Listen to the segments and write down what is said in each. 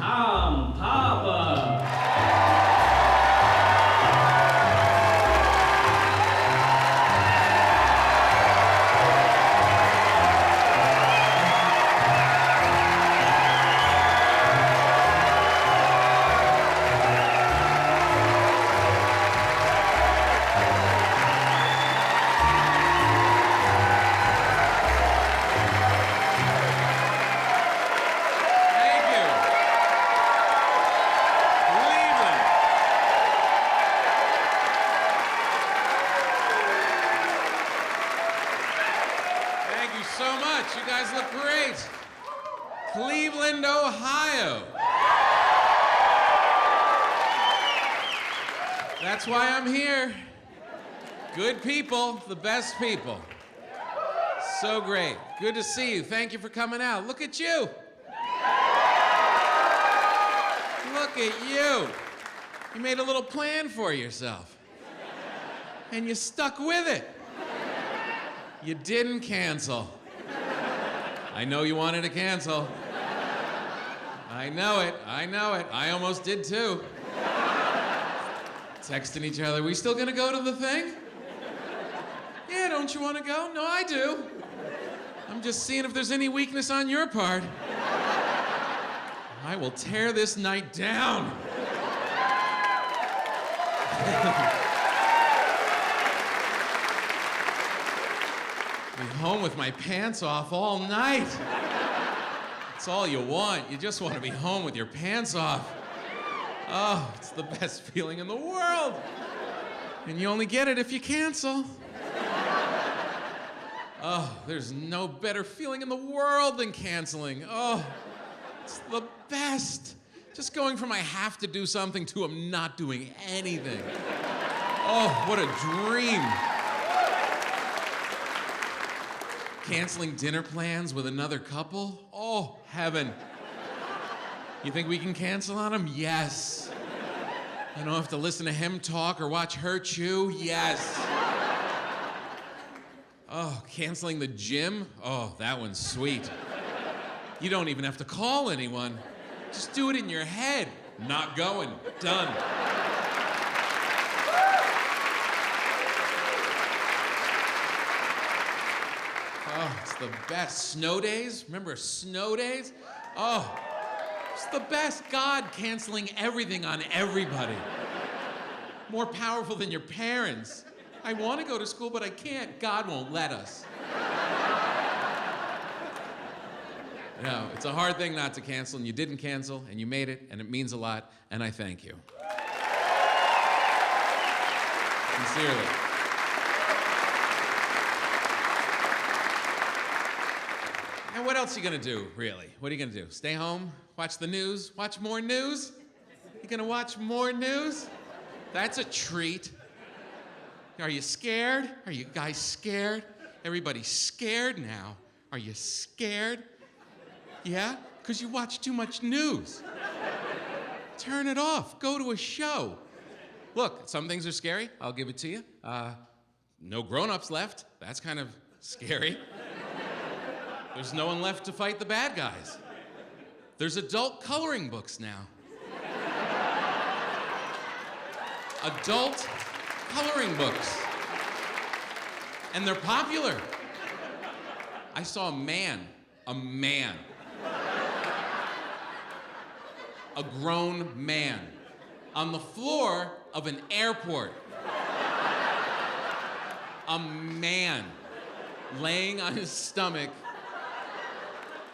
Tom Papa. Cleveland, Ohio. That's why I'm here. Good people, the best people. So great. Good to see you. Thank you for coming out. Look at you. Look at you. You made a little plan for yourself. And you stuck with it. You didn't cancel. I know you wanted to cancel. I know it. I almost did too. Texting each other, we still gonna go to the thing? Yeah, don't you wanna go? No, I do. I'm just seeing if there's any weakness on your part. I will tear this night down. Be home with my pants off all night. It's all you want. You just want to be home with your pants off. Oh, it's the best feeling in the world. And you only get it if you cancel. Oh, there's no better feeling in the world than canceling. Oh, it's the best. Just going from I have to do something to I'm not doing anything. Oh, what a dream. Canceling dinner plans with another couple? Oh, heaven. You think we can cancel on them? Yes. I don't have to listen to him talk or watch her chew? Yes. Oh, canceling the gym? Oh, that one's sweet. You don't even have to call anyone. Just do it in your head. Not going. Done. Oh, it's the best. Snow days? Remember snow days? Oh, it's the best. God canceling everything on everybody. More powerful than your parents. I want to go to school, but I can't. God won't let us. No, it's a hard thing not to cancel, and you didn't cancel, and you made it, and it means a lot, and I thank you. Sincerely. And what else are you gonna do, really? What are you gonna do? Stay home? Watch the news? Watch more news? You gonna watch more news? That's a treat. Are you scared? Are you guys scared? Everybody's scared now. Are you scared? Yeah? Because you watch too much news. Turn it off. Go to a show. Look, some things are scary. I'll give it to you. No grown-ups left. That's kind of scary. There's no one left to fight the bad guys. There's adult coloring books now. Adult coloring books. And they're popular. I saw a man, a grown man, on the floor of an airport. A man laying on his stomach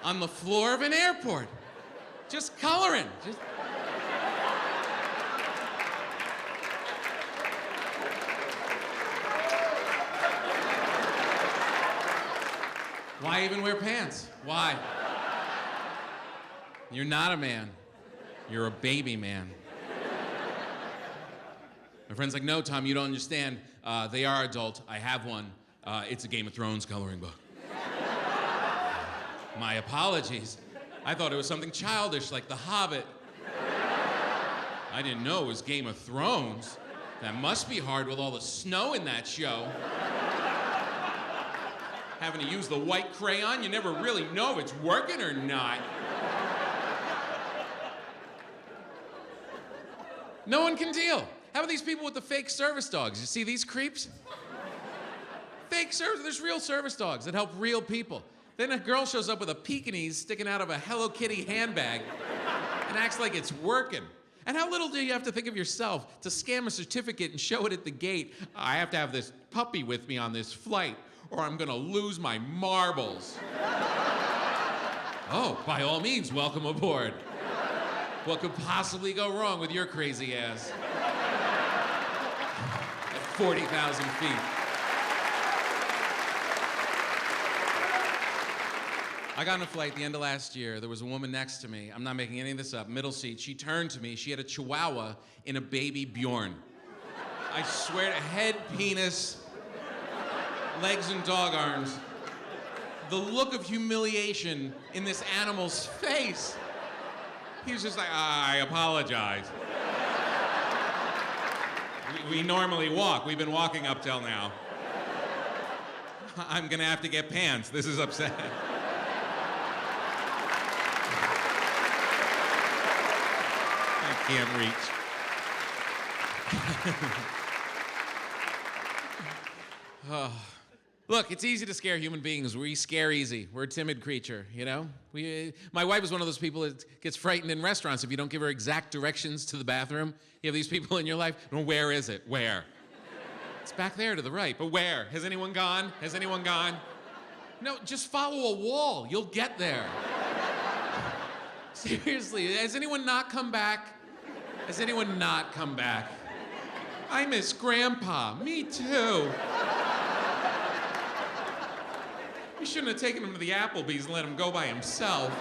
on the floor of an airport, just coloring. Why even wear pants? Why? You're not a man. You're a baby man. My friend's like, no, Tom, you don't understand. They are adult. I have one. It's a Game of Thrones coloring book. My apologies. I thought it was something childish like The Hobbit. I didn't know it was Game of Thrones. That must be hard with all the snow in that show. Having to use the white crayon, you never really know if it's working or not. No one can deal. How about these people with the fake service dogs? You see these creeps? Fake service, there's real service dogs that help real people. Then a girl shows up with a Pekingese sticking out of a Hello Kitty handbag and acts like it's working. And how little do you have to think of yourself to scam a certificate and show it at the gate? I have to have this puppy with me on this flight or I'm gonna lose my marbles. Oh, by all means, welcome aboard. What could possibly go wrong with your crazy ass? At 40,000 feet. I got on a flight the end of last year. There was a woman next to me. I'm not making any of this up. Middle seat. She turned to me. She had a chihuahua in a baby Bjorn. I swear to head, penis, legs, and dog arms. The look of humiliation in this animal's face. He was just like, I apologize. We normally walk. We've been walking up till now. I'm gonna have to get pants. This is upsetting. Can't reach. Oh. Look, it's easy to scare human beings. We scare easy. We're a timid creature, you know? My wife is one of those people that gets frightened in restaurants if you don't give her exact directions to the bathroom. You have these people in your life, well, where is it? Where? It's back there to the right, but where? Has anyone gone? Has anyone gone? No, just follow a wall. You'll get there. Seriously, has anyone not come back? Has anyone not come back? I miss Grandpa. Me too. We shouldn't have taken him to the Applebee's and let him go by himself.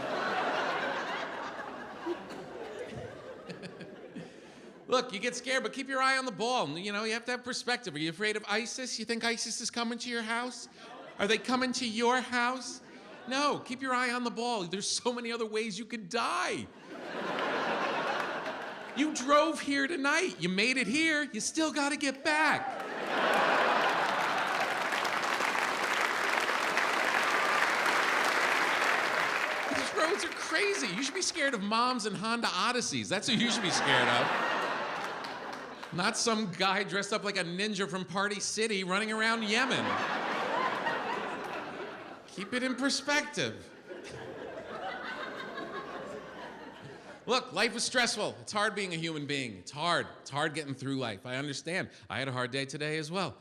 Look, you get scared, but keep your eye on the ball. You know, you have to have perspective. Are you afraid of ISIS? You think ISIS is coming to your house? Are they coming to your house? No, keep your eye on the ball. There's so many other ways you could die. You drove here tonight. You made it here. You still got to get back. These roads are crazy. You should be scared of moms and Honda Odysseys. That's what you should be scared of. Not some guy dressed up like a ninja from Party City running around Yemen. Keep it in perspective. Look, life is stressful. It's hard being a human being. It's hard. It's hard getting through life. I understand. I had a hard day today as well.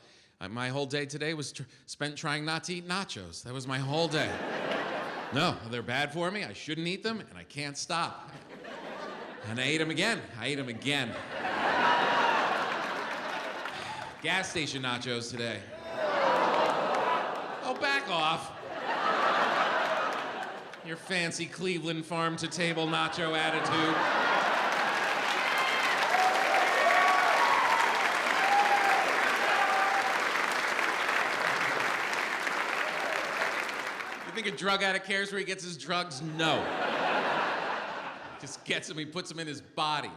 My whole day today was spent trying not to eat nachos. That was my whole day. No, they're bad for me. I shouldn't eat them, and I can't stop. And I ate them again. I ate them again. Gas station nachos today. Oh, back off. Your fancy Cleveland farm-to-table nacho attitude. You think a drug addict cares where he gets his drugs? No. Just gets them, he puts them in his body.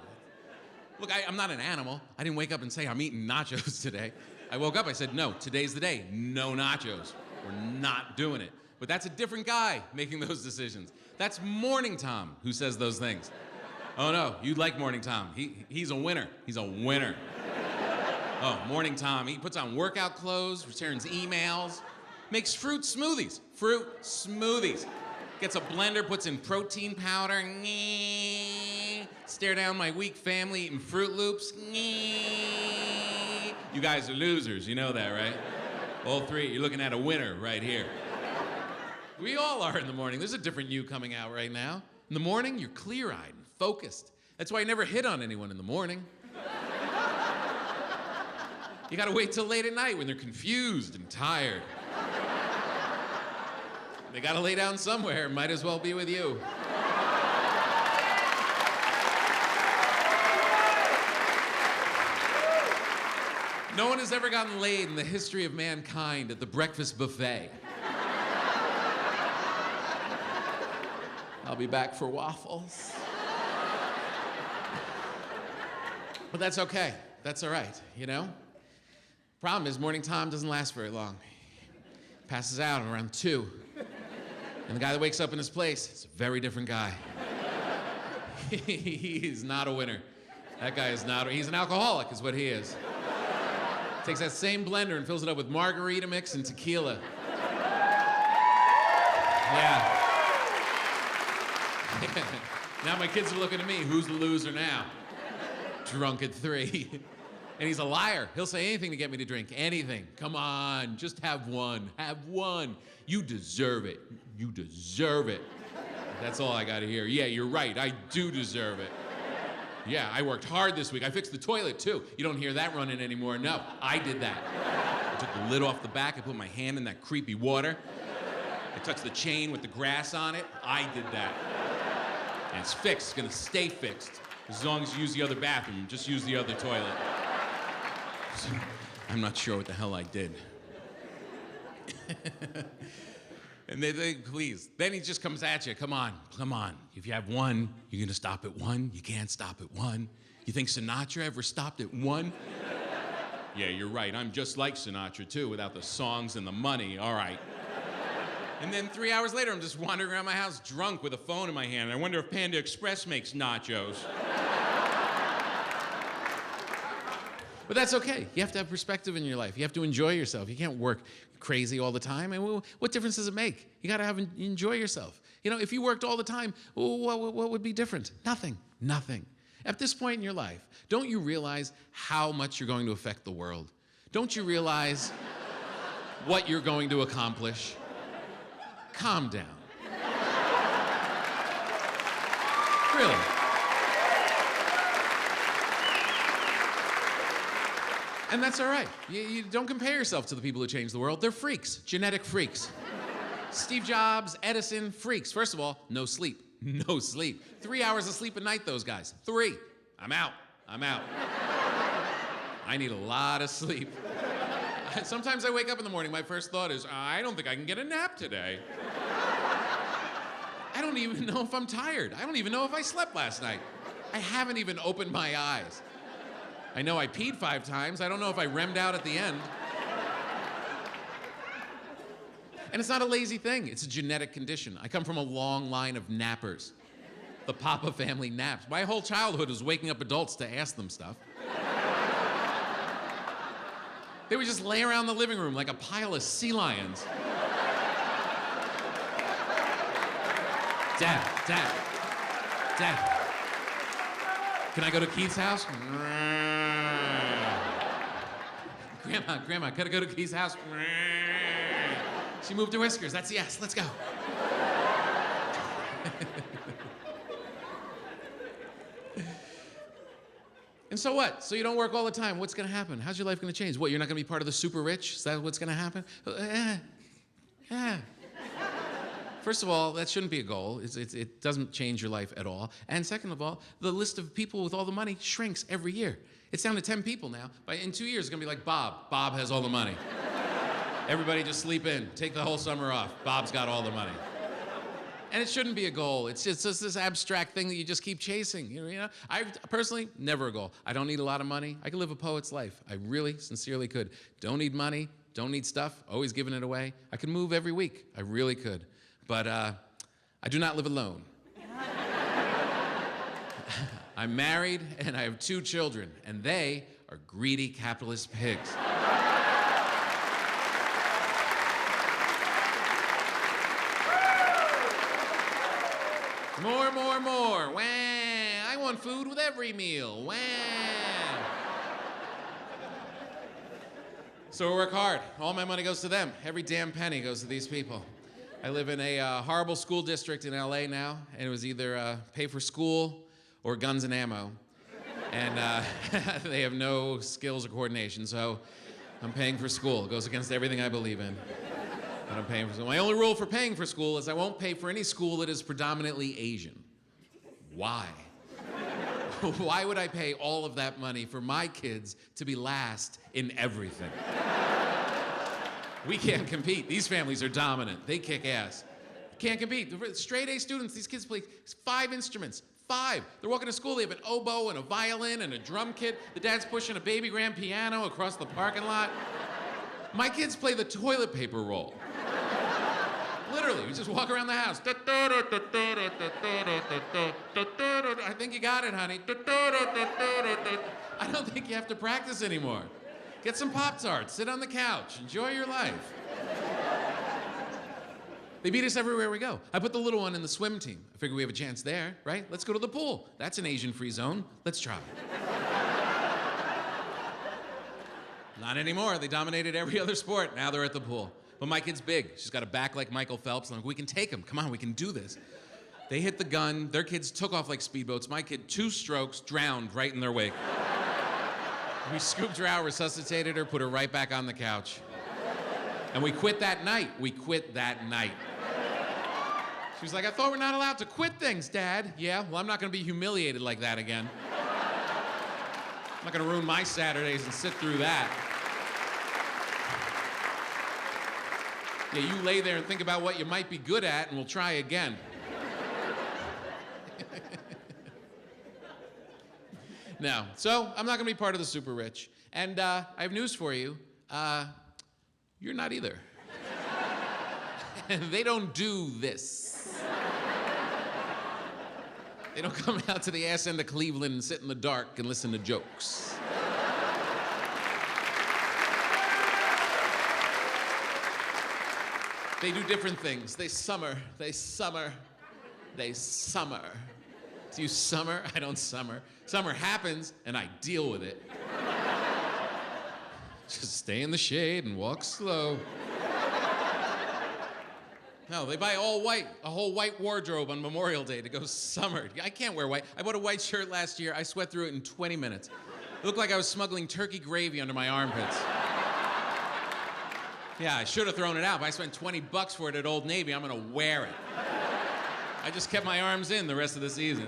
Look, I'm not an animal. I didn't wake up and say, I'm eating nachos today. I woke up, I said, no, today's the day. No nachos. We're not doing it. But that's a different guy making those decisions. That's Morning Tom who says those things. Oh no, you like Morning Tom. He's a winner. He's a winner. Oh, Morning Tom, he puts on workout clothes, returns emails, makes fruit smoothies. Fruit smoothies. Gets a blender, puts in protein powder. Stare down my weak family eating Fruit Loops. You guys are losers, you know that, right? All three, you're looking at a winner right here. We all are in the morning. There's a different you coming out right now. In the morning, you're clear-eyed and focused. That's why I never hit on anyone in the morning. You gotta wait till late at night when they're confused and tired. They gotta lay down somewhere. Might as well be with you. No one has ever gotten laid in the history of mankind at the breakfast buffet. I'll be back for waffles. But that's okay. That's all right, you know? Problem is, Morning Tom doesn't last very long. Passes out around 2. And the guy that wakes up in his place is a very different guy. He's not a winner. That guy is not, he's an alcoholic is what he is. Takes that same blender and fills it up with margarita mix and tequila. Yeah. Now my kids are looking at me, who's the loser now? Drunk at 3. And he's a liar. He'll say anything to get me to drink, anything. Come on, just have one, have one. You deserve it, you deserve it. That's all I gotta hear. Yeah, you're right, I do deserve it. Yeah, I worked hard this week. I fixed the toilet too. You don't hear that running anymore. No, I did that. I took the lid off the back, I put my hand in that creepy water. I touched the chain with the grass on it. I did that. And it's fixed, it's gonna stay fixed. As long as you use the other bathroom, just use the other toilet. So, I'm not sure what the hell I did. And they think, please. Then he just comes at you. Come on, come on. If you have one, you're gonna stop at one. You can't stop at one. You think Sinatra ever stopped at one? Yeah, you're right. I'm just like Sinatra too, without the songs and the money. All right. And then 3 hours later, I'm just wandering around my house drunk with a phone in my hand. I wonder if Panda Express makes nachos. But that's okay. You have to have perspective in your life. You have to enjoy yourself. You can't work crazy all the time. And what difference does it make? You got to enjoy yourself. You know, if you worked all the time, what would be different? Nothing. Nothing. At this point in your life, don't you realize how much you're going to affect the world? Don't you realize what you're going to accomplish? Calm down. Really. And that's all right. You don't compare yourself to the people who changed the world. They're freaks, genetic freaks. Steve Jobs, Edison, freaks. First of all, no sleep. No sleep. 3 hours of sleep a night, those guys. 3. I'm out. I'm out. I need a lot of sleep. Sometimes I wake up in the morning, my first thought is, I don't think I can get a nap today. I don't even know if I'm tired. I don't even know if I slept last night. I haven't even opened my eyes. I know I peed 5 times. I don't know if I remmed out at the end. And it's not a lazy thing. It's a genetic condition. I come from a long line of nappers. The Papa family naps. My whole childhood was waking up adults to ask them stuff. They would just lay around the living room like a pile of sea lions. Dad. Can I go to Keith's house? Grandma, gotta go to Keith's house. She moved her whiskers. That's a yes. Let's go. And so what? So you don't work all the time. What's gonna happen? How's your life gonna change? What, you're not gonna be part of the super rich? Is that what's gonna happen? First of all, that shouldn't be a goal. It doesn't change your life at all. And second of all, the list of people with all the money shrinks every year. It's down to 10 people now. In 2 years, it's gonna be like Bob. Bob has all the money. Everybody just sleep in. Take the whole summer off. Bob's got all the money. And it shouldn't be a goal. It's just this abstract thing that you just keep chasing. You know, I personally, never a goal. I don't need a lot of money. I can live a poet's life. I really, sincerely could. Don't need money. Don't need stuff. Always giving it away. I could move every week. I really could. But I do not live alone. I'm married and I have 2 children, and they are greedy capitalist pigs. More. Wah! I want food with every meal. Wah! So I work hard. All my money goes to them. Every damn penny goes to these people. I live in a horrible school district in LA now, and it was either pay for school or guns and ammo. And they have no skills or coordination, so I'm paying for school. It goes against everything I believe in. But I'm paying for school. My only rule for paying for school is I won't pay for any school that is predominantly Asian. Why? Why would I pay all of that money for my kids to be last in everything? We can't compete. These families are dominant. They kick ass. Can't compete. Straight A students, these kids play 5 instruments. 5. They're walking to school, they have an oboe and a violin and a drum kit. The dad's pushing a baby grand piano across the parking lot. My kids play the toilet paper roll. Literally, we just walk around the house. I think you got it, honey. I don't think you have to practice anymore. Get some Pop-Tarts, sit on the couch, enjoy your life. They beat us everywhere we go. I put the little one in the swim team. I figure we have a chance there, right? Let's go to the pool. That's an Asian-free zone. Let's try. Not anymore. They dominated every other sport. Now they're at the pool. But my kid's big. She's got a back like Michael Phelps. I'm like, we can take him. Come on, we can do this. They hit the gun. Their kids took off like speedboats. My kid, 2 strokes, drowned right in their wake. We scooped her out, resuscitated her, put her right back on the couch. And we quit that night. We quit that night. She was like, I thought we're not allowed to quit things, Dad. Yeah, well, I'm not gonna be humiliated like that again. I'm not gonna ruin my Saturdays and sit through that. Yeah, you lay there and think about what you might be good at and we'll try again. No, so I'm not gonna be part of the super rich. And I have news for you. You're not either. They don't do this. They don't come out to the ass end of Cleveland and sit in the dark and listen to jokes. They do different things. They summer. Do you summer? I don't summer. Summer happens, and I deal with it. Just stay in the shade and walk slow. No, they buy all white, a whole white wardrobe on Memorial Day to go summer. I can't wear white. I bought a white shirt last year. I sweat through it in 20 minutes. It looked like I was smuggling turkey gravy under my armpits. Yeah, I should have thrown it out, but I spent $20 for it at Old Navy. I'm gonna wear it. I just kept my arms in the rest of the season.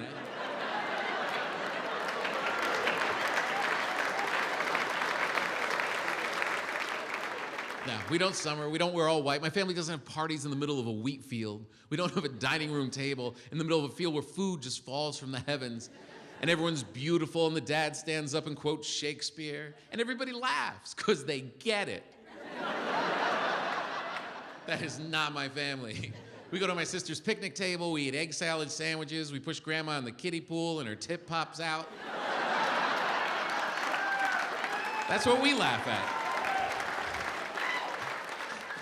No, we don't summer. We don't wear all white. My family doesn't have parties in the middle of a wheat field. We don't have a dining room table in the middle of a field where food just falls from the heavens. And everyone's beautiful, and the dad stands up and quotes Shakespeare. And everybody laughs, because they get it. That is not my family. We go to my sister's picnic table, we eat egg salad sandwiches, we push grandma in the kiddie pool, and her tip pops out. That's what we laugh at.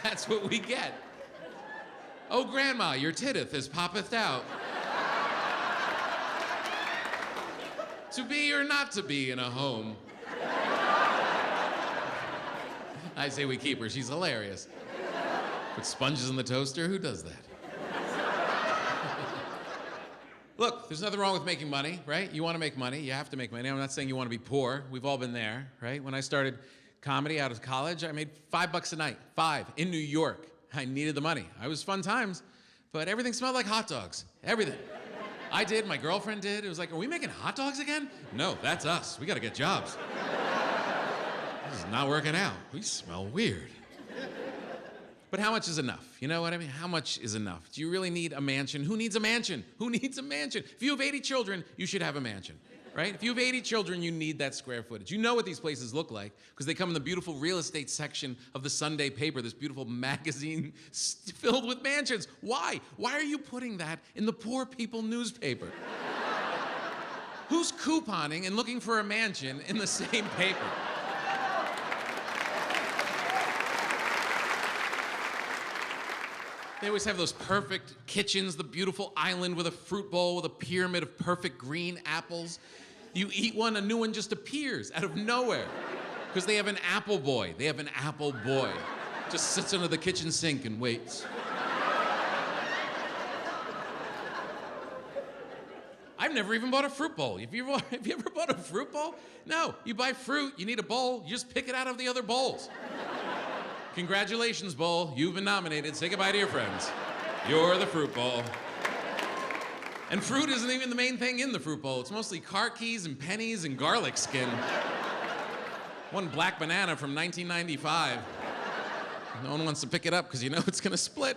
That's what we get. Oh, grandma, your titteth is poppeth out. To be or not to be in a home. I say we keep her, she's hilarious. Put sponges in the toaster, who does that? Look, there's nothing wrong with making money, right? You want to make money, you have to make money. I'm not saying you want to be poor. We've all been there, right? When I started comedy out of college, I made $5 a night, 5, in New York. I needed the money. It was fun times, but everything smelled like hot dogs, everything. I did, my girlfriend did. It was like, are we making hot dogs again? No, that's us. We gotta get jobs. This is not working out. We smell weird. But how much is enough? You know what I mean? How much is enough? Do you really need a mansion? Who needs a mansion? Who needs a mansion? If you have 80 children, you should have a mansion, right? If you have 80 children, you need that square footage. You know what these places look like because they come in the beautiful real estate section of the Sunday paper, this beautiful magazine filled with mansions. Why? Why are you putting that in the poor people newspaper? Who's couponing and looking for a mansion in the same paper? They always have those perfect kitchens, the beautiful island with a fruit bowl with a pyramid of perfect green apples. You eat one, a new one just appears out of nowhere. Because they have an apple boy. They have an apple boy. Just sits under the kitchen sink and waits. I've never even bought a fruit bowl. Have you ever bought a fruit bowl? No, you buy fruit, you need a bowl, you just pick it out of the other bowls. Congratulations, bowl. You've been nominated. Say goodbye to your friends. You're the fruit bowl. And fruit isn't even the main thing in the fruit bowl. It's mostly car keys and pennies and garlic skin. One black banana from 1995. No one wants to pick it up because you know it's gonna split.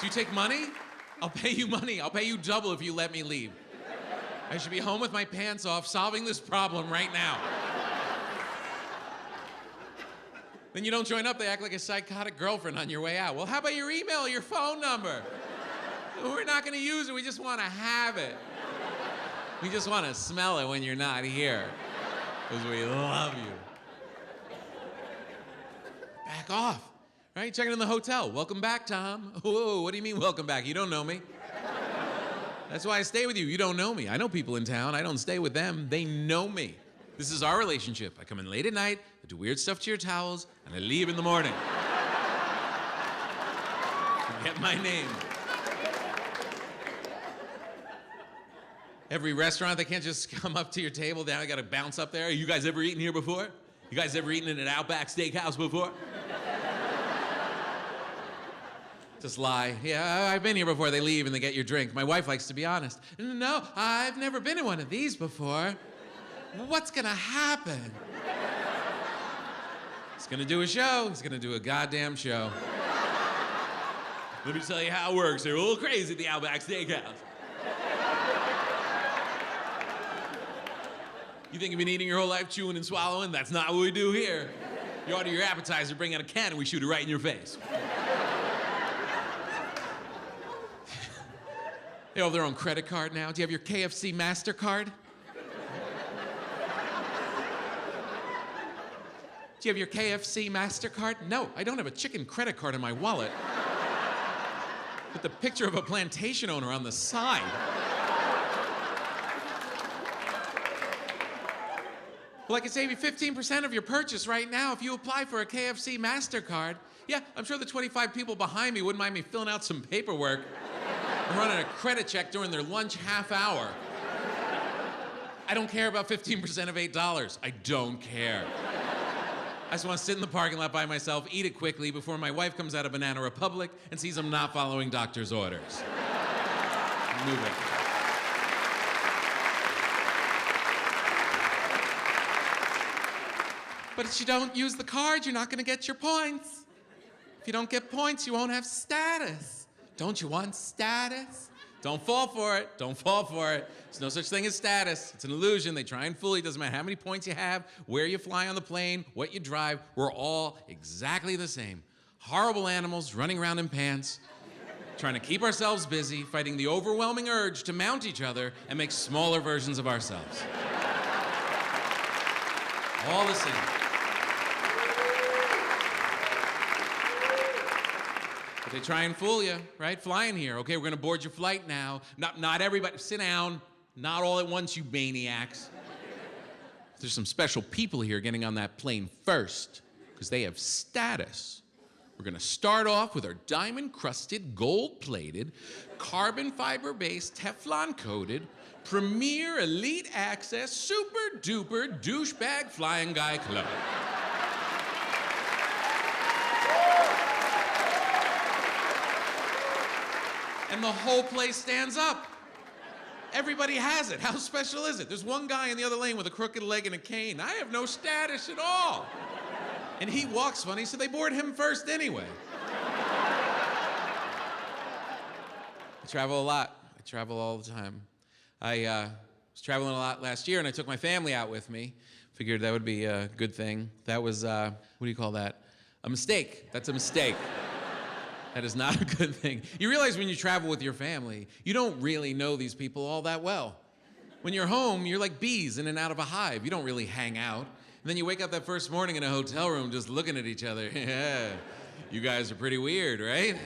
Do you take money? I'll pay you money. I'll pay you double if you let me leave. I should be home with my pants off, solving this problem right now. Then you don't join up, they act like a psychotic girlfriend on your way out. Well, how about your email or your phone number? We're not gonna use it, we just wanna have it. We just wanna smell it when you're not here, because we love you. Back off, right? Checking in the hotel. Welcome back, Tom. Whoa, what do you mean welcome back? You don't know me. That's why I stay with you. You don't know me. I know people in town. I don't stay with them. They know me. This is our relationship. I come in late at night, I do weird stuff to your towels, and I leave in the morning. Forget my name. Every restaurant, they can't just come up to your table. Now I gotta bounce up there. You guys ever eaten here before? You guys ever eaten in an Outback Steakhouse before? Just lie. Yeah, I've been here before. They leave and they get your drink. My wife likes to be honest. No, I've never been in one of these before. What's gonna happen? He's gonna do a show. He's gonna do a goddamn show. Let me tell you how it works. They're a little crazy at the Outback Steakhouse. You think you've been eating your whole life, chewing and swallowing? That's not what we do here. You order your appetizer, bring out a can, and we shoot it right in your face. They have their own credit card now. Do you have your KFC MasterCard? Do you have your KFC MasterCard? No, I don't have a chicken credit card in my wallet. With the picture of a plantation owner on the side. Well, I can save you 15% of your purchase right now if you apply for a KFC MasterCard. Yeah, I'm sure the 25 people behind me wouldn't mind me filling out some paperwork. I'm running a credit check during their lunch half hour. I don't care about 15% of $8. I don't care. I just want to sit in the parking lot by myself, eat it quickly before my wife comes out of Banana Republic and sees I'm not following doctor's orders. Move it. But if you don't use the card, you're not going to get your points. If you don't get points, you won't have status. Don't you want status? Don't fall for it. Don't fall for it. There's no such thing as status. It's an illusion. They try and fool you. It doesn't matter how many points you have, where you fly on the plane, what you drive. We're all exactly the same. Horrible animals running around in pants, trying to keep ourselves busy, fighting the overwhelming urge to mount each other and make smaller versions of ourselves. All the same. But they try and fool you, right? Flying here. Okay, we're gonna board your flight now. Not everybody, sit down. Not all at once, you maniacs. There's some special people here getting on that plane first, because they have status. We're gonna start off with our diamond-crusted, gold-plated, carbon fiber-based, Teflon-coated, premier elite access, super-duper douchebag flying guy club. And the whole place stands up. Everybody has it. How special is it? There's one guy in the other lane with a crooked leg and a cane. I have no status at all. And he walks funny, so they board him first anyway. I travel a lot. I travel all the time. I was traveling a lot last year, and I took my family out with me. Figured that would be a good thing. That was, what do you call that? A mistake. That's a mistake. That is not a good thing. You realize when you travel with your family, you don't really know these people all that well. When you're home, you're like bees in and out of a hive. You don't really hang out. And then you wake up that first morning in a hotel room just looking at each other. Yeah, you guys are pretty weird, right?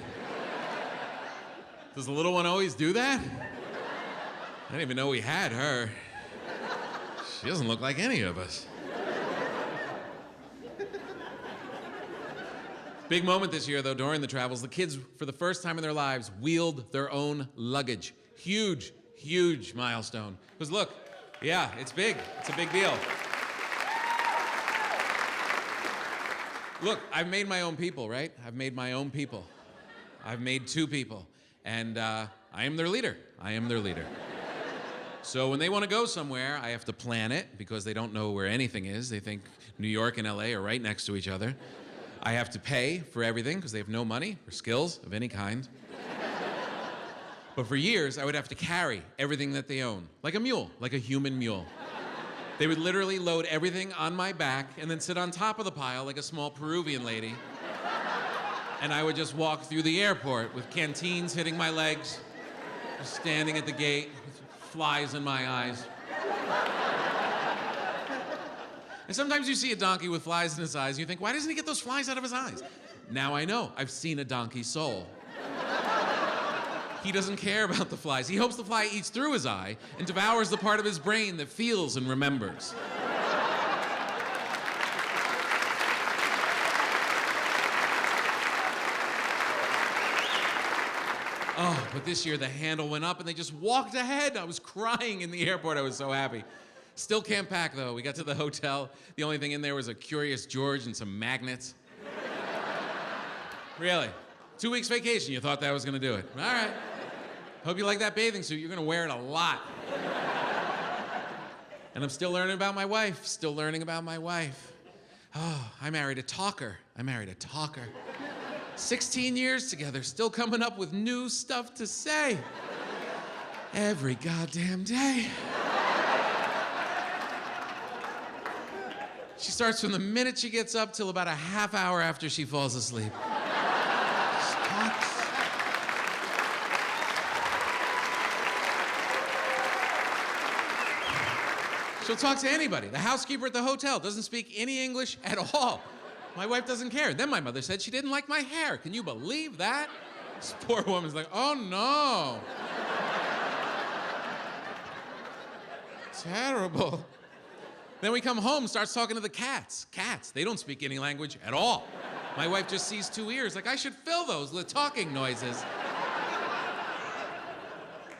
Does the little one always do that? I didn't even know we had her. She doesn't look like any of us. Big moment this year, though, during the travels. The kids, for the first time in their lives, wheeled their own luggage. Huge, huge milestone. Because look, yeah, it's big. It's a big deal. Look, I've made my own people, right? I've made my own people. I've made two people. And I am their leader. I am their leader. So when they want to go somewhere, I have to plan it because they don't know where anything is. They think New York and LA are right next to each other. I have to pay for everything because they have no money or skills of any kind. But for years, I would have to carry everything that they own, like a mule, like a human mule. They would literally load everything on my back and then sit on top of the pile like a small Peruvian lady. And I would just walk through the airport with canteens hitting my legs, just standing at the gate with flies in my eyes. And sometimes you see a donkey with flies in his eyes and you think, why doesn't he get those flies out of his eyes? Now I know. I've seen a donkey's soul. He doesn't care about the flies. He hopes the fly eats through his eye and devours the part of his brain that feels and remembers. Oh, but this year the handle went up and they just walked ahead. I was crying in the airport. I was so happy. Still can't pack, though. We got to the hotel. The only thing in there was a Curious George and some magnets. Really? 2 weeks vacation, you thought that was gonna do it. All right. Hope you like that bathing suit. You're gonna wear it a lot. And I'm still learning about my wife. Still learning about my wife. Oh, I married a talker. 16 years together, still coming up with new stuff to say. Every goddamn day. She starts from the minute she gets up till about a half hour after she falls asleep. She talks. She'll talk to anybody. The housekeeper at the hotel doesn't speak any English at all. My wife doesn't care. Then my mother said she didn't like my hair. Can you believe that? This poor woman's like, oh no. Terrible. Then we come home, starts talking to the cats. Cats, they don't speak any language at all. My wife just sees 2 ears, like I should fill those with talking noises.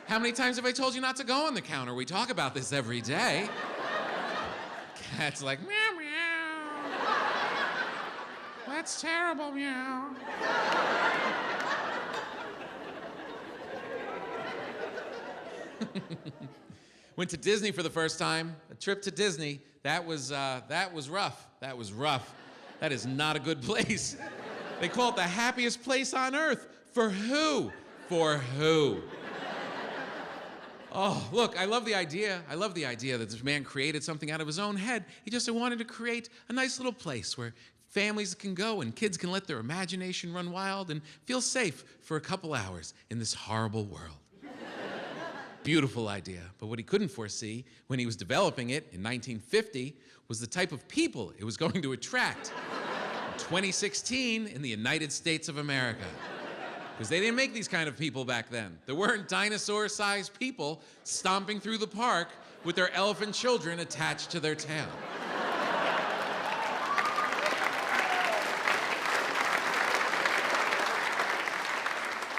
How many times have I told you not to go on the counter? We talk about this every day. Cat's like, meow, meow. That's terrible, meow. Went to Disney for the first time. A trip to Disney. That was rough. That was rough. That is not a good place. They call it the happiest place on earth. For who? For who? Oh, look, I love the idea. I love the idea that this man created something out of his own head. He just wanted to create a nice little place where families can go and kids can let their imagination run wild and feel safe for a couple hours in this horrible world. Beautiful idea. But what he couldn't foresee when he was developing it in 1950 was the type of people it was going to attract in 2016 in the United States of America. Because they didn't make these kind of people back then. There weren't dinosaur-sized people stomping through the park with their elephant children attached to their tail.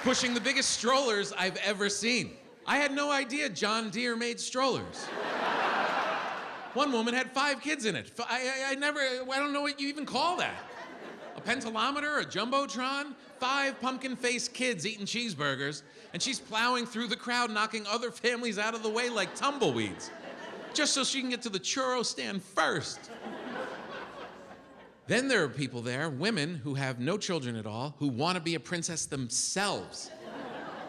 Pushing the biggest strollers I've ever seen. I had no idea John Deere made strollers. One woman had 5 kids in it. I don't know what you even call that. A pentalometer, a jumbotron, 5 pumpkin-faced kids eating cheeseburgers, and she's plowing through the crowd, knocking other families out of the way like tumbleweeds, just so she can get to the churro stand first. Then there are people there, women who have no children at all, who want to be a princess themselves.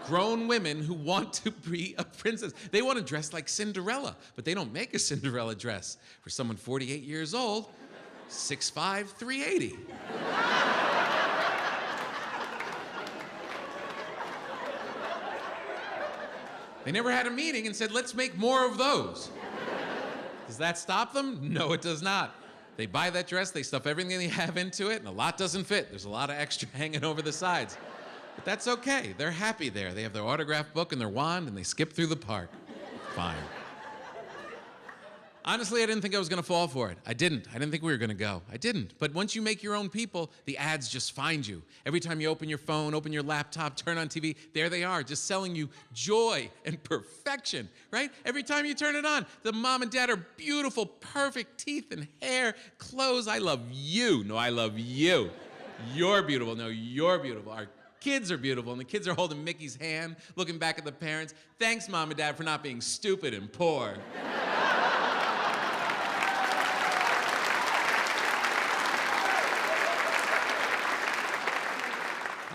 Grown women who want to be a princess. They want to dress like Cinderella, but they don't make a Cinderella dress. For someone 48 years old, 6'5", 380. They never had a meeting and said, let's make more of those. Does that stop them? No, it does not. They buy that dress, they stuff everything they have into it, and a lot doesn't fit. There's a lot of extra hanging over the sides. But that's okay. They're happy there. They have their autograph book and their wand, and they skip through the park. Fine. Honestly, I didn't think I was going to fall for it. I didn't think we were going to go. I didn't. But once you make your own people, the ads just find you. Every time you open your phone, open your laptop, turn on TV, there they are, just selling you joy and perfection, right? Every time you turn it on, the mom and dad are beautiful, perfect teeth and hair, clothes. I love you. No, I love you. You're beautiful. No, you're beautiful. Our kids are beautiful, and the kids are holding Mickey's hand, looking back at the parents. Thanks, Mom and Dad, for not being stupid and poor.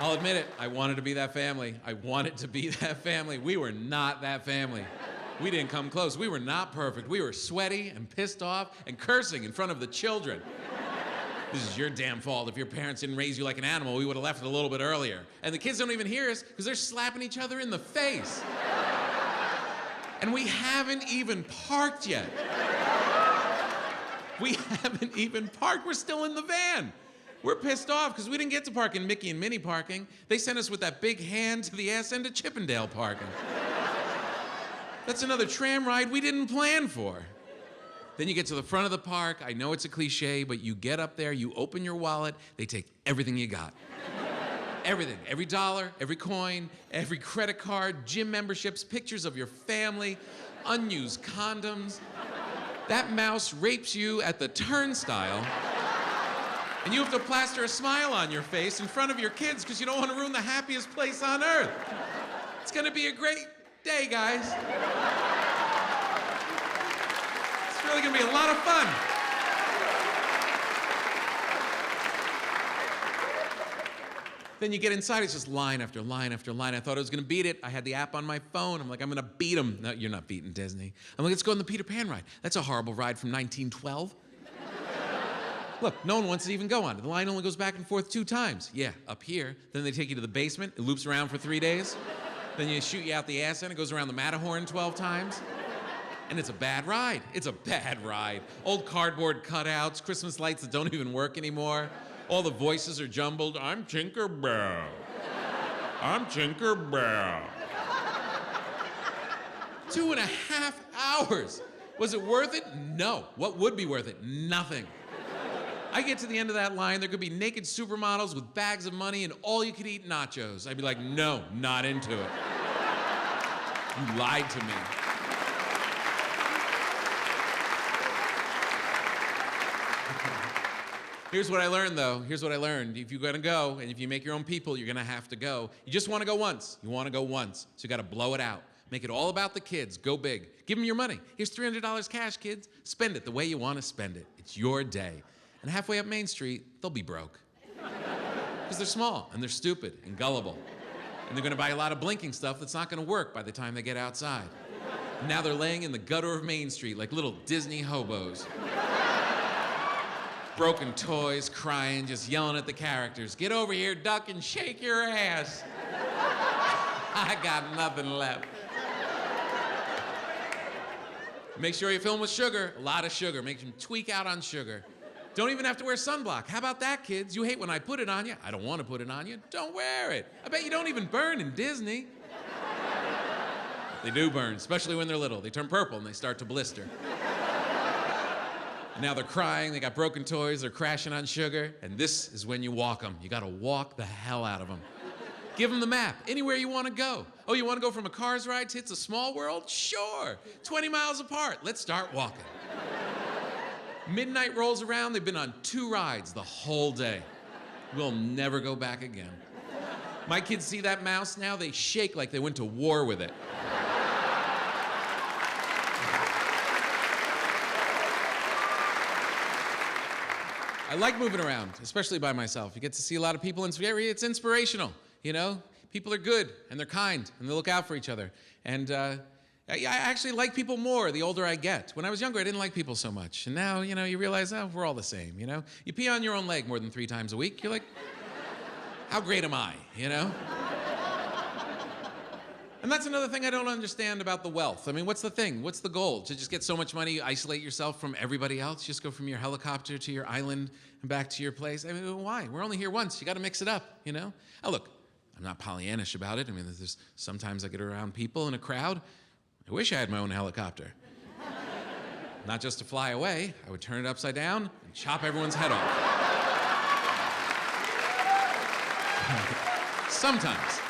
I'll admit it, I wanted to be that family. I wanted to be that family. We were not that family. We didn't come close. We were not perfect. We were sweaty and pissed off and cursing in front of the children. This is your damn fault. If your parents didn't raise you like an animal, we would have left it a little bit earlier. And the kids don't even hear us because they're slapping each other in the face. And we haven't even parked yet. We haven't even parked. We're still in the van. We're pissed off because we didn't get to park in Mickey and Minnie parking. They sent us with that big hand to the ass end of Chippendale parking. That's another tram ride we didn't plan for. Then you get to the front of the park. I know it's a cliche, but you get up there, you open your wallet, they take everything you got. Everything, every dollar, every coin, every credit card, gym memberships, pictures of your family, unused condoms. That mouse rapes you at the turnstile, and you have to plaster a smile on your face in front of your kids because you don't want to ruin the happiest place on earth. It's gonna be a great day, guys. It's really gonna be a lot of fun. Then you get inside, it's just line after line after line. I thought I was gonna beat it. I had the app on my phone. I'm like, I'm gonna beat them. No, you're not beating Disney. I'm like, let's go on the Peter Pan ride. That's a horrible ride from 1912. Look, no one wants to even go on it. The line only goes back and forth 2 times. Yeah, up here. Then they take you to the basement. It loops around for 3 days. Then you shoot you out the ass end. It goes around the Matterhorn 12 times. And it's a bad ride. It's a bad ride. Old cardboard cutouts, Christmas lights that don't even work anymore. All the voices are jumbled. I'm Tinkerbell. I'm Tinkerbell. 2.5 hours. Was it worth it? No. What would be worth it? Nothing. I get to the end of that line, there could be naked supermodels with bags of money and all you could eat nachos. I'd be like, no, not into it. You lied to me. Here's what I learned, though. Here's what I learned. If you're gonna go, and if you make your own people, you're gonna have to go. You just wanna go once. You wanna go once. So you gotta blow it out. Make it all about the kids. Go big. Give them your money. Here's $300 cash, kids. Spend it the way you wanna spend it. It's your day. And halfway up Main Street, they'll be broke. Because they're small, and they're stupid, and gullible. And they're gonna buy a lot of blinking stuff that's not gonna work by the time they get outside. And now they're laying in the gutter of Main Street like little Disney hobos. Broken toys, crying, just yelling at the characters. Get over here, duck, and shake your ass. I got nothing left. Make sure you film with sugar, a lot of sugar. Make them tweak out on sugar. Don't even have to wear sunblock. How about that, kids? You hate when I put it on you. I don't want to put it on you. Don't wear it. I bet you don't even burn in Disney. They do burn, especially when they're little. They turn purple and they start to blister. Now they're crying, they got broken toys, they're crashing on sugar, and this is when you walk them. You gotta walk the hell out of them. Give them the map, anywhere you wanna go. Oh, you wanna go from a Cars ride to It's a Small World? Sure, 20 miles apart, let's start walking. Midnight rolls around, they've been on 2 rides the whole day. We'll never go back again. My kids see that mouse now, they shake like they went to war with it. I like moving around, especially by myself. You get to see a lot of people, and it's inspirational, you know? People are good, and they're kind, and they look out for each other. And I actually like people more the older I get. When I was younger, I didn't like people so much. And now, you know, you realize, oh, we're all the same, you know? You pee on your own leg more than 3 times a week. You're like, how great am I, you know? And that's another thing I don't understand about the wealth. I mean, what's the thing? What's the goal? To just get so much money, you isolate yourself from everybody else? Just go from your helicopter to your island and back to your place? I mean, why? We're only here once. You got to mix it up, you know? Oh, look, I'm not Pollyannish about it. I mean, there's sometimes I get around people in a crowd. I wish I had my own helicopter. Not just to fly away. I would turn it upside down and chop everyone's head off. Sometimes.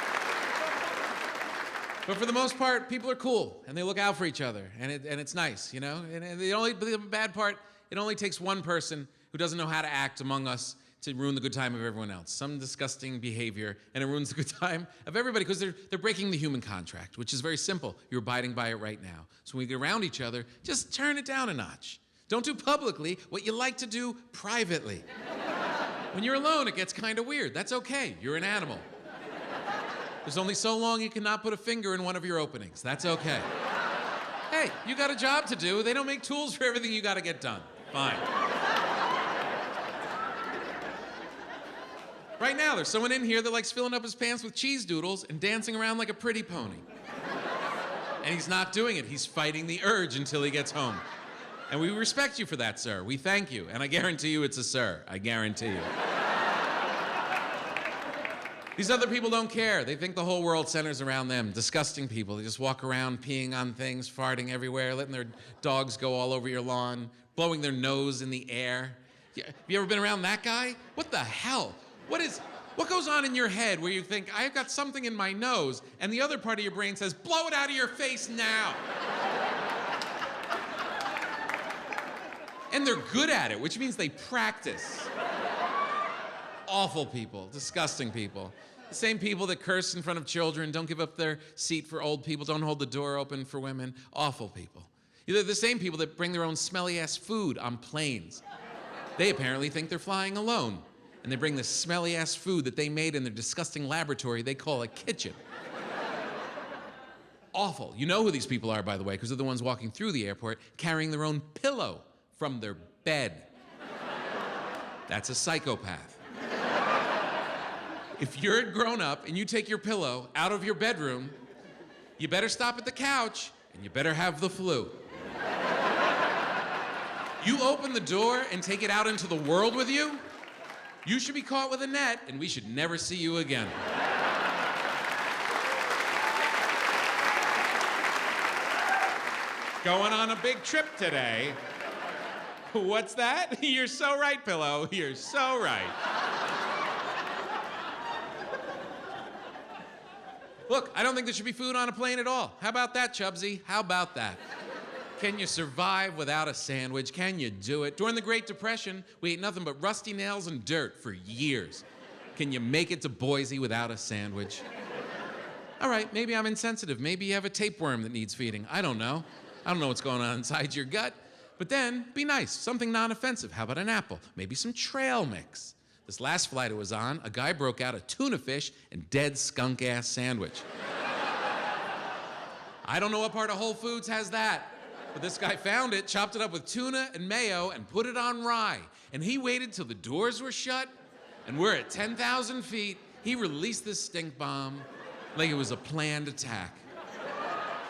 But for the most part, people are cool, and they look out for each other, and it's nice, you know? And the bad part, it only takes one person who doesn't know how to act among us to ruin the good time of everyone else. Some disgusting behavior, and it ruins the good time of everybody, because they're breaking the human contract, which is very simple. You're abiding by it right now. So when we get around each other, just turn it down a notch. Don't do publicly what you like to do privately. When you're alone, it gets kind of weird. That's okay. You're an animal. There's only so long you cannot put a finger in one of your openings. That's okay. Hey, you got a job to do. They don't make tools for everything you got to get done. Fine. Right now, there's someone in here that likes filling up his pants with cheese doodles and dancing around like a pretty pony. And he's not doing it. He's fighting the urge until he gets home. And we respect you for that, sir. We thank you. And I guarantee you it's a sir. I guarantee you. These other people don't care. They think the whole world centers around them. Disgusting people. They just walk around peeing on things, farting everywhere, letting their dogs go all over your lawn, blowing their nose in the air. Have you ever been around that guy? What the hell? What goes on in your head where you think, I've got something in my nose, and the other part of your brain says, blow it out of your face now. And they're good at it, which means they practice. Awful people, disgusting people. The same people that curse in front of children, don't give up their seat for old people, don't hold the door open for women. Awful people. They're the same people that bring their own smelly-ass food on planes. They apparently think they're flying alone. And they bring this smelly-ass food that they made in their disgusting laboratory they call a kitchen. Awful. You know who these people are, by the way, because they're the ones walking through the airport carrying their own pillow from their bed. That's a psychopath. If you're a grown-up and you take your pillow out of your bedroom, you better stop at the couch and you better have the flu. You open the door and take it out into the world with you, you should be caught with a net, and we should never see you again. Going on a big trip today. What's that? You're so right, Pillow. You're so right. Look, I don't think there should be food on a plane at all. How about that, Chubsy? How about that? Can you survive without a sandwich? Can you do it? During the Great Depression, we ate nothing but rusty nails and dirt for years. Can you make it to Boise without a sandwich? All right, maybe I'm insensitive. Maybe you have a tapeworm that needs feeding. I don't know. I don't know what's going on inside your gut. But then, be nice. Something non-offensive. How about an apple? Maybe some trail mix. This last flight I was on, a guy broke out a tuna fish and dead skunk-ass sandwich. I don't know what part of Whole Foods has that. But this guy found it, chopped it up with tuna and mayo, and put it on rye. And he waited till the doors were shut, and we're at 10,000 feet. He released this stink bomb like it was a planned attack.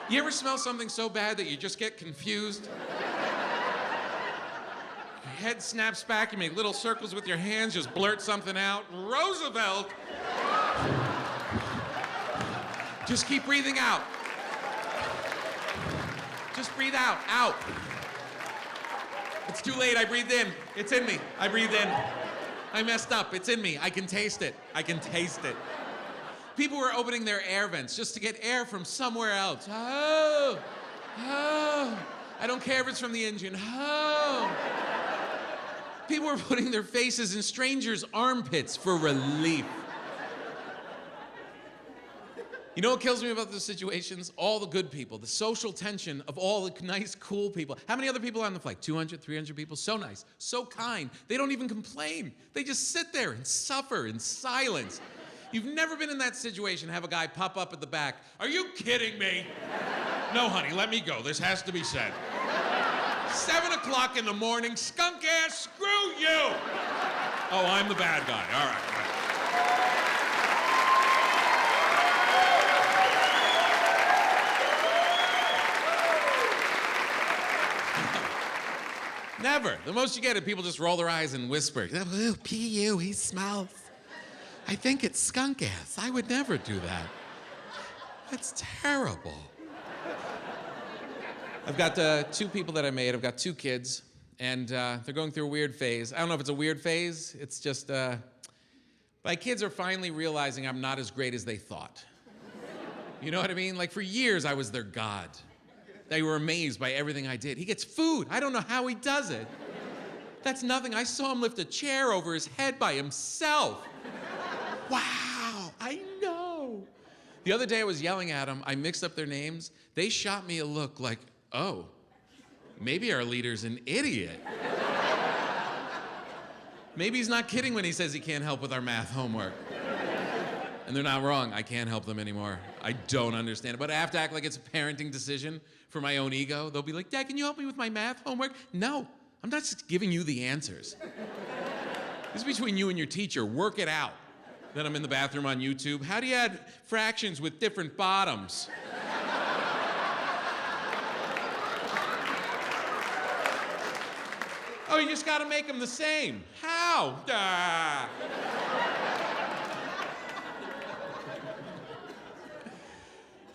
You ever smell something so bad that you just get confused? Your head snaps back, you make little circles with your hands, just blurt something out. Roosevelt! Just keep breathing out. Just breathe out, out. It's too late, I breathed in. It's in me, I breathed in. I messed up, it's in me, I can taste it. I can taste it. People were opening their air vents just to get air from somewhere else. Oh, oh. I don't care if it's from the engine, oh. People were putting their faces in strangers' armpits for relief. You know what kills me about those situations? All the good people, the social tension of all the nice, cool people. How many other people on the flight? 200, 300 people? So nice, so kind. They don't even complain. They just sit there and suffer in silence. You've never been in that situation, have a guy pop up at the back. Are you kidding me? No, honey, let me go. This has to be said. 7 o'clock in the morning, skunk ass, screw you! Oh, I'm the bad guy. All right. Never. The most you get is people just roll their eyes and whisper, "Ooh, P.U., he smells. I think it's skunk ass. I would never do that. That's terrible." I've got 2 people that I made. I've got 2 kids, and they're going through a weird phase. I don't know if it's a weird phase. It's just, my kids are finally realizing I'm not as great as they thought. You know what I mean? Like, for years, I was their god. They were amazed by everything I did. He gets food. I don't know how he does it. That's nothing. I saw him lift a chair over his head by himself. Wow, I know. The other day I was yelling at them. I mixed up their names. They shot me a look like, oh, maybe our leader's an idiot. Maybe he's not kidding when he says he can't help with our math homework. And they're not wrong. I can't help them anymore. I don't understand it. But I have to act like it's a parenting decision for my own ego. They'll be like, Dad, can you help me with my math homework? No, I'm not just giving you the answers. This is between you and your teacher. Work it out. Then I'm in the bathroom on YouTube. How do you add fractions with different bottoms? Oh, you just gotta make them the same. How?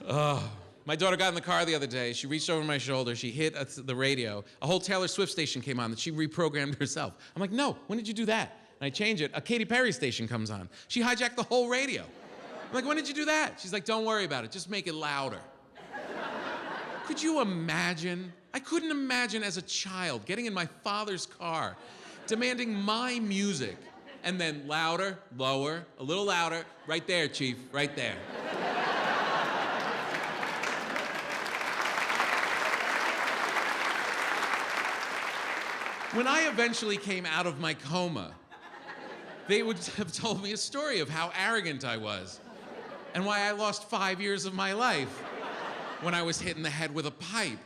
Oh, my daughter got in the car the other day. She reached over my shoulder. She hit the radio. A whole Taylor Swift station came on that she reprogrammed herself. I'm like, no, when did you do that? And I change it. A Katy Perry station comes on. She hijacked the whole radio. I'm like, when did you do that? She's like, don't worry about it. Just make it louder. Could you imagine? I couldn't imagine as a child getting in my father's car, demanding my music, and then louder, lower, a little louder. Right there, Chief, right there. When I eventually came out of my coma, they would have told me a story of how arrogant I was and why I lost 5 years of my life when I was hit in the head with a pipe.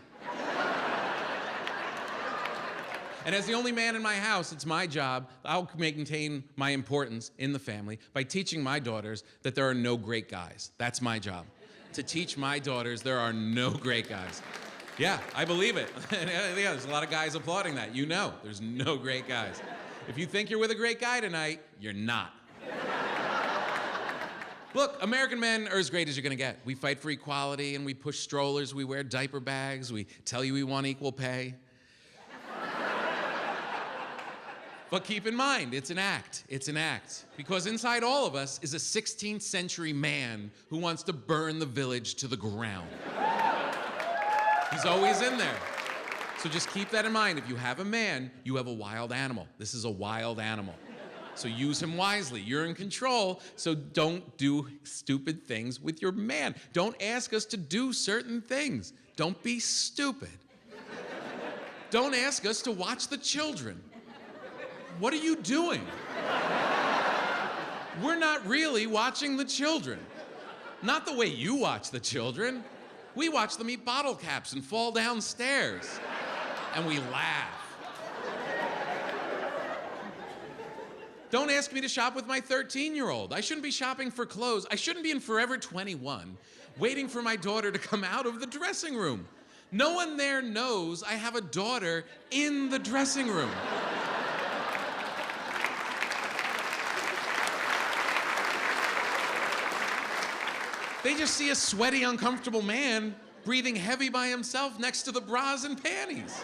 And as the only man in my house, it's my job. I'll maintain my importance in the family by teaching my daughters that there are no great guys. That's my job. To teach my daughters there are no great guys. Yeah, I believe it. Yeah, there's a lot of guys applauding that. You know, there's no great guys. If you think you're with a great guy tonight, you're not. Look, American men are as great as you're gonna get. We fight for equality and we push strollers, we wear diaper bags, we tell you we want equal pay. But keep in mind, it's an act. It's an act. Because inside all of us is a 16th century man who wants to burn the village to the ground. He's always in there. So just keep that in mind. If you have a man, you have a wild animal. This is a wild animal. So use him wisely. You're in control, so don't do stupid things with your man. Don't ask us to do certain things. Don't be stupid. Don't ask us to watch the children. What are you doing? We're not really watching the children. Not the way you watch the children. We watch them eat bottle caps and fall downstairs. And we laugh. Don't ask me to shop with my 13-year-old. I shouldn't be shopping for clothes. I shouldn't be in Forever 21 waiting for my daughter to come out of the dressing room. No one there knows I have a daughter in the dressing room. They just see a sweaty, uncomfortable man breathing heavy by himself next to the bras and panties.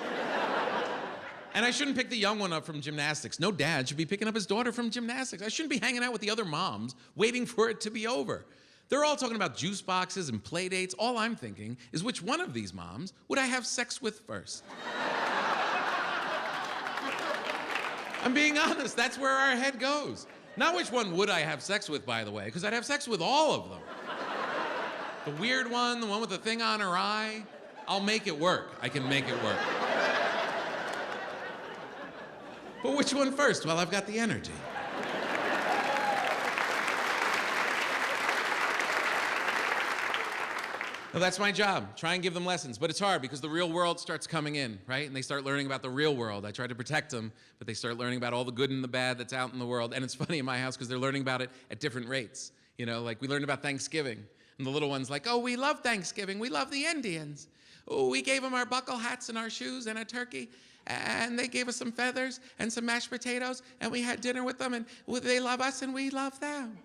And I shouldn't pick the young one up from gymnastics. No dad should be picking up his daughter from gymnastics. I shouldn't be hanging out with the other moms waiting for it to be over. They're all talking about juice boxes and play dates. All I'm thinking is which one of these moms would I have sex with first? I'm being honest, that's where our head goes. Not which one would I have sex with, by the way, because I'd have sex with all of them. The weird one, the one with the thing on her eye, I'll make it work. I can make it work. But which one first? Well, I've got the energy. Well, that's my job. Try and give them lessons. But it's hard because the real world starts coming in, right? And they start learning about the real world. I try to protect them, but they start learning about all the good and the bad that's out in the world. And it's funny in my house because they're learning about it at different rates. You know, like we learned about Thanksgiving. And the little one's like, oh, we love Thanksgiving. We love the Indians. Oh, we gave them our buckle hats and our shoes and a turkey. And they gave us some feathers and some mashed potatoes. And we had dinner with them. And they love us and we love them.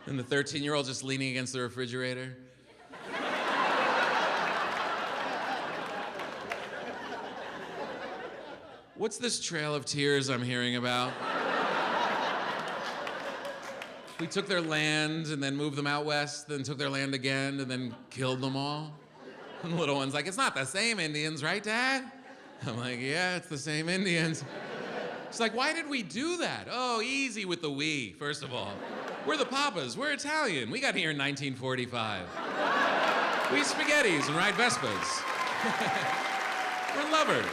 And the 13-year-old just leaning against the refrigerator. What's this trail of tears I'm hearing about? We took their land and then moved them out west, then took their land again and then killed them all. And the little one's like, it's not the same Indians, right, Dad? I'm like, yeah, it's the same Indians. She's like, why did we do that? Oh, easy with the we, first of all. We're the Papas, we're Italian. We got here in 1945. We eat spaghettis and ride Vespas. We're lovers.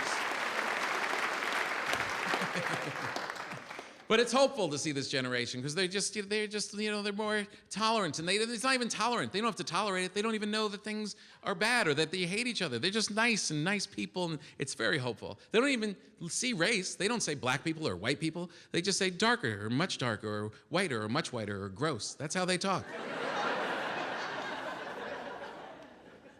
But it's hopeful to see this generation because they're more tolerant, and it's not even tolerant. They don't have to tolerate it. They don't even know that things are bad or that they hate each other. They're just nice people, and it's very hopeful. They don't even see race. They don't say black people or white people. They just say darker or much darker or whiter or much whiter or gross. That's how they talk.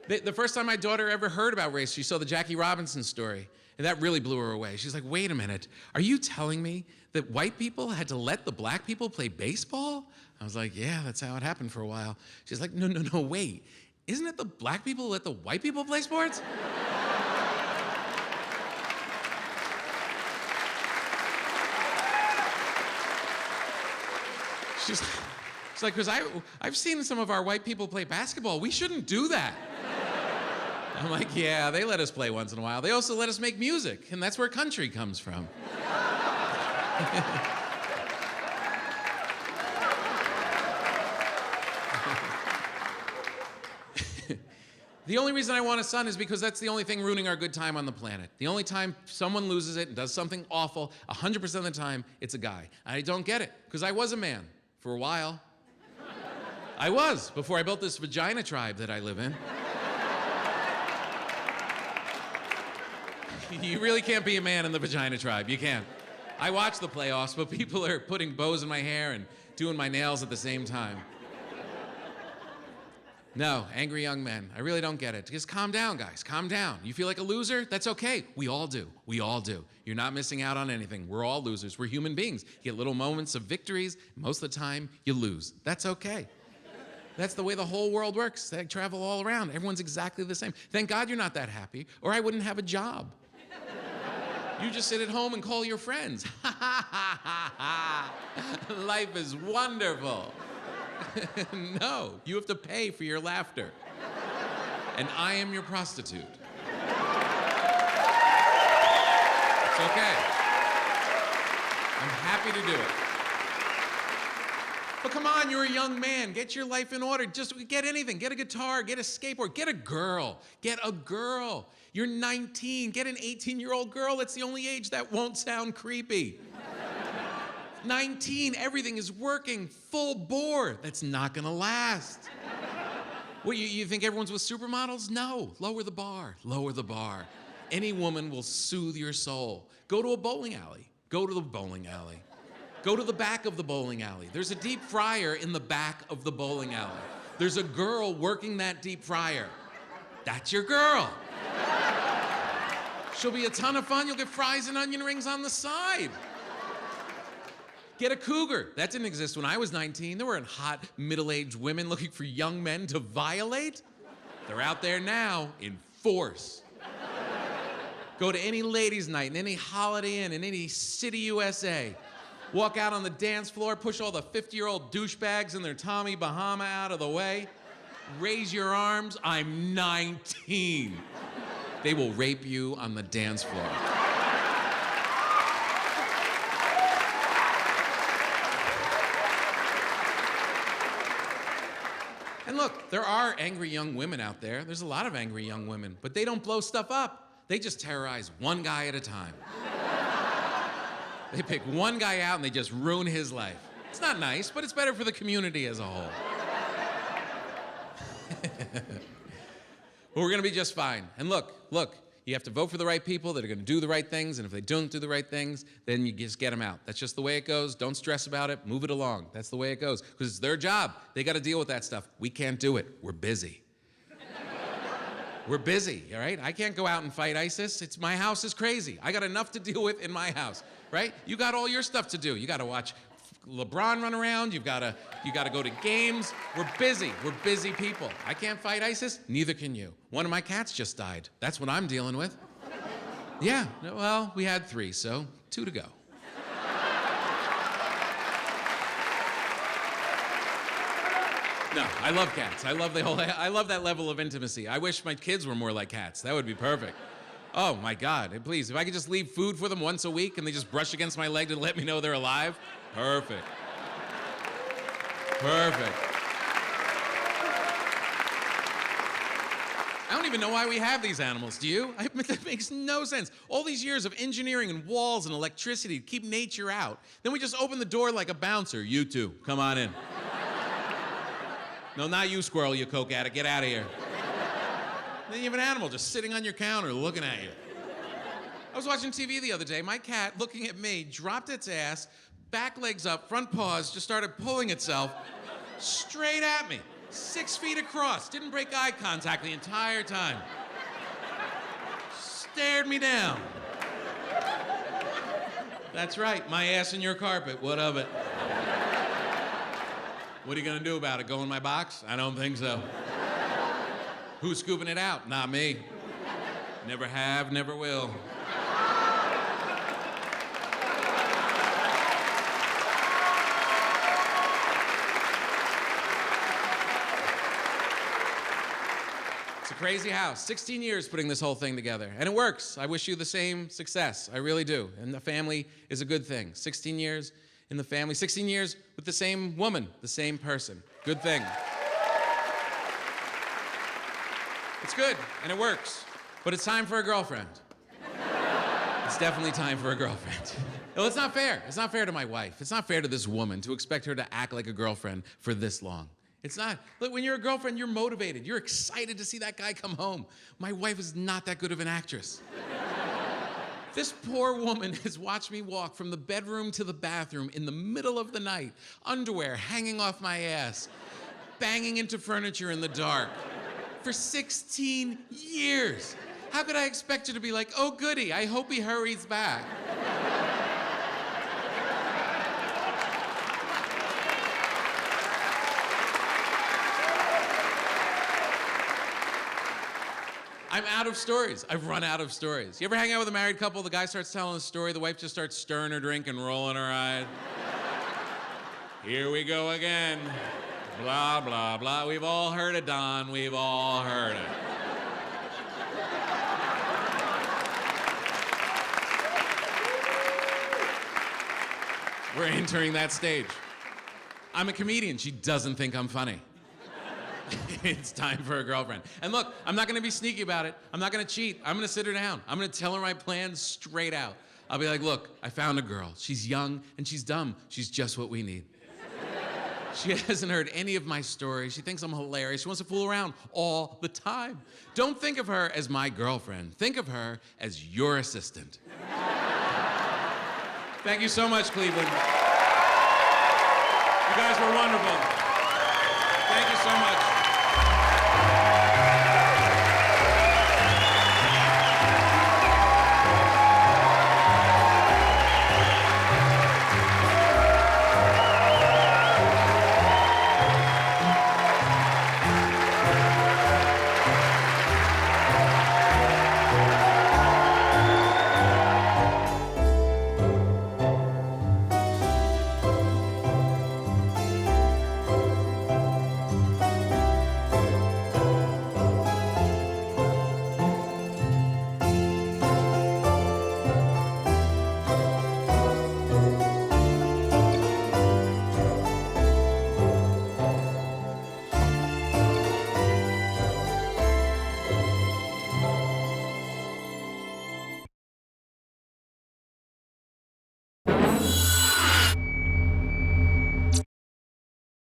The first time my daughter ever heard about race, she saw the Jackie Robinson story, and that really blew her away. She's like, wait a minute, are you telling me that white people had to let the black people play baseball? I was like, yeah, that's how it happened for a while. She's like, no, wait. Isn't it the black people who let the white people play sports? She's like, because I've seen some of our white people play basketball. We shouldn't do that. I'm like, yeah, they let us play once in a while. They also let us make music, and that's where country comes from. The only reason I want a son is because that's the only thing ruining our good time on the planet. The only time someone loses it and does something awful, 100% of the time, it's a guy. I don't get it, because I was a man for a while. I was, before I built this vagina tribe that I live in. You really can't be a man in the vagina tribe. You can't. I watch the playoffs, but people are putting bows in my hair and doing my nails at the same time. No, angry young men. I really don't get it. Just calm down, guys. Calm down. You feel like a loser? That's okay. We all do. We all do. You're not missing out on anything. We're all losers. We're human beings. You get little moments of victories. Most of the time, you lose. That's okay. That's the way the whole world works. They travel all around. Everyone's exactly the same. Thank God you're not that happy, or I wouldn't have a job. You just sit at home and call your friends. Life is wonderful. No, you have to pay for your laughter. And I am your prostitute. It's okay. I'm happy to do it. But come on, you're a young man. Get your life in order. Just get anything. Get a guitar, get a skateboard, get a girl. Get a girl. You're 19. Get an 18-year-old girl. That's the only age that won't sound creepy. 19, everything is working full bore. That's not gonna last. What, you think everyone's with supermodels? No, lower the bar, lower the bar. Any woman will soothe your soul. Go to a bowling alley. Go to the bowling alley. Go to the back of the bowling alley. There's a deep fryer in the back of the bowling alley. There's a girl working that deep fryer. That's your girl. She'll be a ton of fun. You'll get fries and onion rings on the side. Get a cougar. That didn't exist when I was 19. There weren't hot, middle-aged women looking for young men to violate. They're out there now in force. Go to any ladies' night, in any Holiday Inn, in any city USA. Walk out on the dance floor, push all the 50-year-old douchebags in their Tommy Bahama out of the way. Raise your arms, I'm 19. They will rape you on the dance floor. And look, there are angry young women out there. There's a lot of angry young women, but they don't blow stuff up. They just terrorize one guy at a time. They pick one guy out and they just ruin his life. It's not nice, but it's better for the community as a whole. But we're gonna be just fine. And look, you have to vote for the right people that are gonna do the right things, and if they don't do the right things, then you just get them out. That's just the way it goes. Don't stress about it, move it along. That's the way it goes, because it's their job. They gotta deal with that stuff. We can't do it, we're busy. We're busy, all right? I can't go out and fight ISIS. My house is crazy. I got enough to deal with in my house, right? You got all your stuff to do. You gotta watch LeBron run around, you gotta go to games. We're busy people. I can't fight ISIS, neither can you. One of my cats just died. That's what I'm dealing with. Yeah, well, we had 3, so 2 to go. No, I love cats. I love that level of intimacy. I wish my kids were more like cats. That would be perfect. Oh my God, please, if I could just leave food for them once a week and they just brush against my leg to let me know they're alive, perfect. Perfect. I don't even know why we have these animals, do you? That makes no sense. All these years of engineering and walls and electricity to keep nature out. Then we just open the door like a bouncer. You two, come on in. No, not you, squirrel, you coke addict. Get out of here. Then you have an animal just sitting on your counter looking at you. I was watching TV the other day. My cat, looking at me, dropped its ass, back legs up, front paws, just started pulling itself straight at me. 6 feet across, didn't break eye contact the entire time. Stared me down. That's right, my ass in your carpet, what of it? What are you gonna do about it, go in my box? I don't think so. Who's scooping it out? Not me. Never have, never will. Crazy house. 16 years putting this whole thing together. And it works. I wish you the same success. I really do. And the family is a good thing. 16 years in the family. 16 years with the same woman, the same person. Good thing. It's good, and it works. But it's time for a girlfriend. It's definitely time for a girlfriend. Well, it's not fair. It's not fair to my wife. It's not fair to this woman to expect her to act like a girlfriend for this long. It's not. Look, when you're a girlfriend, you're motivated. You're excited to see that guy come home. My wife is not that good of an actress. This poor woman has watched me walk from the bedroom to the bathroom in the middle of the night, underwear hanging off my ass, banging into furniture in the dark, for 16 years. How could I expect her to be like, oh goody, I hope he hurries back? I'm out of stories. I've run out of stories. You ever hang out with a married couple, the guy starts telling a story, the wife just starts stirring her drink and rolling her eyes. Here we go again. Blah, blah, blah. We've all heard it, Don. We've all heard it. We're entering that stage. I'm a comedian. She doesn't think I'm funny. It's time for a girlfriend. And look, I'm not gonna be sneaky about it. I'm not gonna cheat. I'm gonna sit her down. I'm gonna tell her my plans straight out. I'll be like, look, I found a girl. She's young and she's dumb. She's just what we need. She hasn't heard any of my stories. She thinks I'm hilarious. She wants to fool around all the time. Don't think of her as my girlfriend. Think of her as your assistant. Thank you so much, Cleveland. You guys were wonderful. Thank you so much.